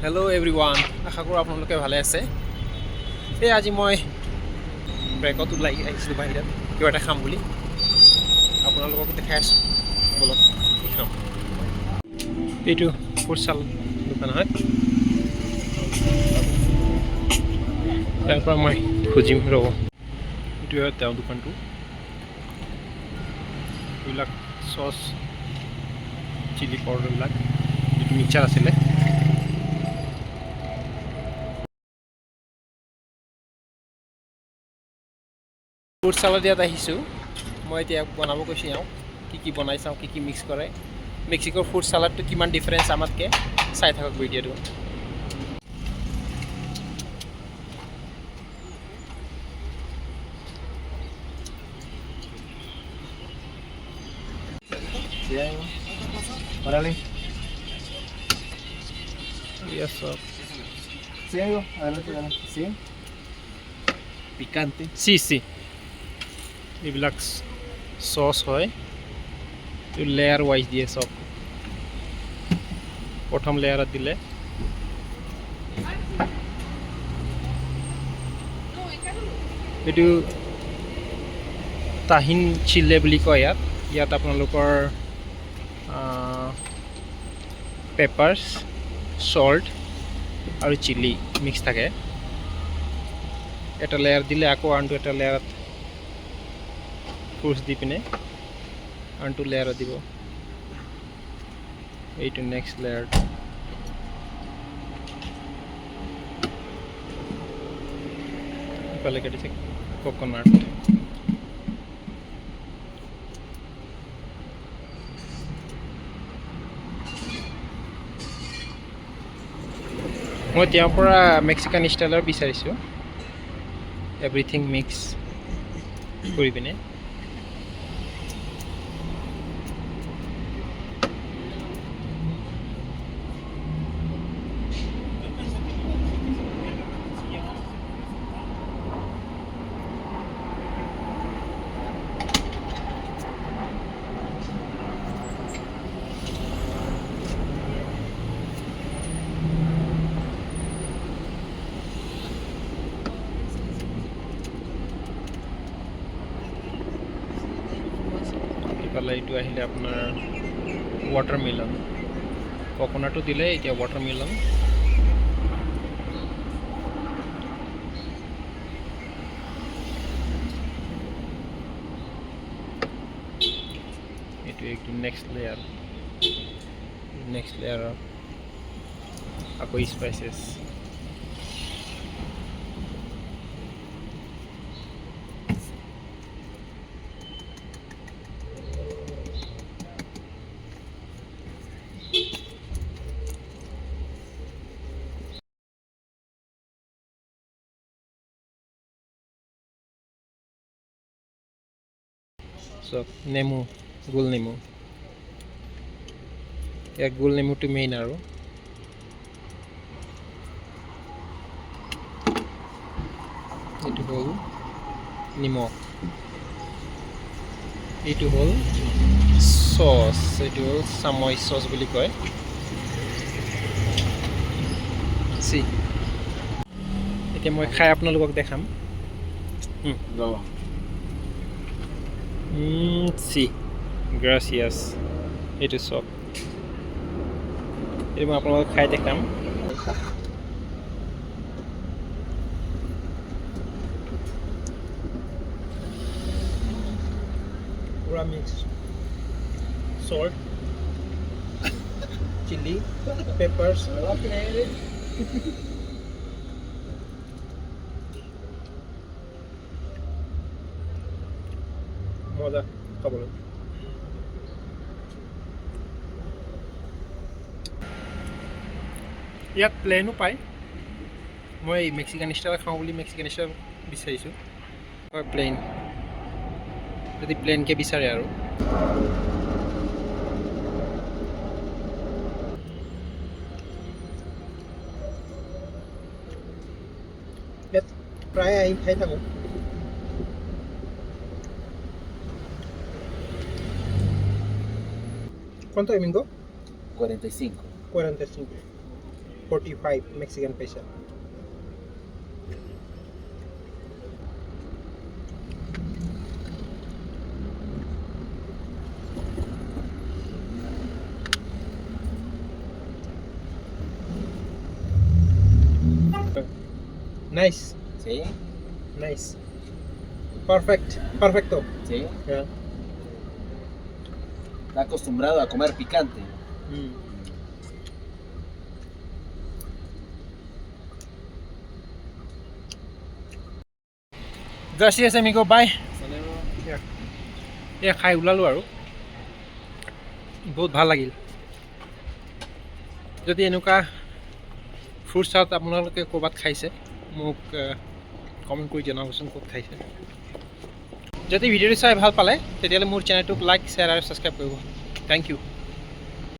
Hello' everyone, আশা কৰোঁ আপোনালোকে ভালে আছে। এই আজি মই ব্ৰেকত ওলাই আহিছিলোঁ বাহিৰত কিবা এটা খাম বুলি। আপোনালোকক দেখাই আছোঁ, বলক কি খাম। এইটো ফুড চালাড দোকান হয়, ইয়াৰ পৰা মই খুজিম ৰ'ব। এইটোৱে তেওঁৰ দোকানটো। এইবিলাক চচ, চিলি পাউডাৰবিলাক যিটো মিক্সাৰ আছিলে। ফ্ৰুট চালাড ইয়াত আহিছোঁ মই, এতিয়া বনাব কৈছোঁ এওঁ কি বনাই চাওঁ, কি মিক্স কৰে। মেক্সিকোৰ ফ্ৰুট চালাডটো কিমান ডিফাৰেঞ্চ আমাতকৈ চাই থাকক ভিডিঅ'টো। Órale. Y eso. Sí, amigo, adelante, adelante. Sí. Picante. Sí, sí. এইবিলাক চচ হয়, লেয়াৰ ৱাইজ দিয়ে চব। প্ৰথম লেয়াৰত দিলে এইটো তাহিন চিলে বুলি কয়। ইয়াত আপোনালোকৰ পেপাৰ্ছ, চল্ট আৰু চিলি মিক্স থাকে। এটা লেয়াৰ দিলে আকৌ আনটো এটা লেয়াৰত ফ্ৰুটছ দি পিনে আনটো লেয়াৰত দিব। এইটো নেক্সট লেয়াৰ। ইফালে কাটিছে কোকোনাট। মই তেওঁৰ পৰা মেক্সিকান ষ্টাইলৰ বিচাৰিছোঁ, এভৰিথিং মিক্স কৰি পিনে। ইফালে এইটো আহিলে আপোনাৰ ৱাটাৰমেলন। কোকোনাটো দিলে, এতিয়া ৱাটাৰমেলন। এইটো একদম নেক্সট লেয়াৰ। নেক্সট লেয়াৰৰ আকৌ স্পাইচেছ। চব নেমু, গোল নেমু। ইয়াৰ গোল নেমুটো মেইন আৰু। এইটো হ'ল নিমখ, এইটো হ'ল চচ, এইটো হ'ল চামই চচ বুলি কয়। এতিয়া মই খাই আপোনালোকক দেখাম। গ্ৰাচিয়াছ। এইটো চব, এইটো মই আপোনালোকক খাই দেখাম। পুৰা মিক্স সল্ট, চিলি, পেপাৰ্ছ। মজা খাবলৈ। ইয়াত প্লেনো পায়। মই মেক্সিকান ষ্টাইল খাওঁ বুলি মেক্সিকান ষ্টাইল বিচাৰিছোঁ। হয়, প্লেইন যদি প্লেইনকৈ বিচাৰে আৰু। ইয়াত প্ৰায় আহি খাই থাকোঁ। ¿Cuánto domingo? 45. 45. 45 Mexican peso. Nice. ¿Sí? Nice. Perfect. Perfecto. ¿Sí? Yeah. Está acostumbrado a comer picante. Gracias amigo, bye. এয়া খাই ওলালোঁ আৰু বহুত ভাল লাগিল। যদি এনেকুৱা ফ্ৰুট চাট আপোনালোকে ক'ৰবাত খাইছে মোক কমেণ্ট কৰি জনাবচোন ক'ত খাইছে। যদি ভিডিঅ'টো চাই ভাল পালে তেতিয়াহ'লে মোৰ চেনেলটোক লাইক শ্বেয়াৰ আৰু ছাবস্ক্ৰাইব কৰিব। Thank you.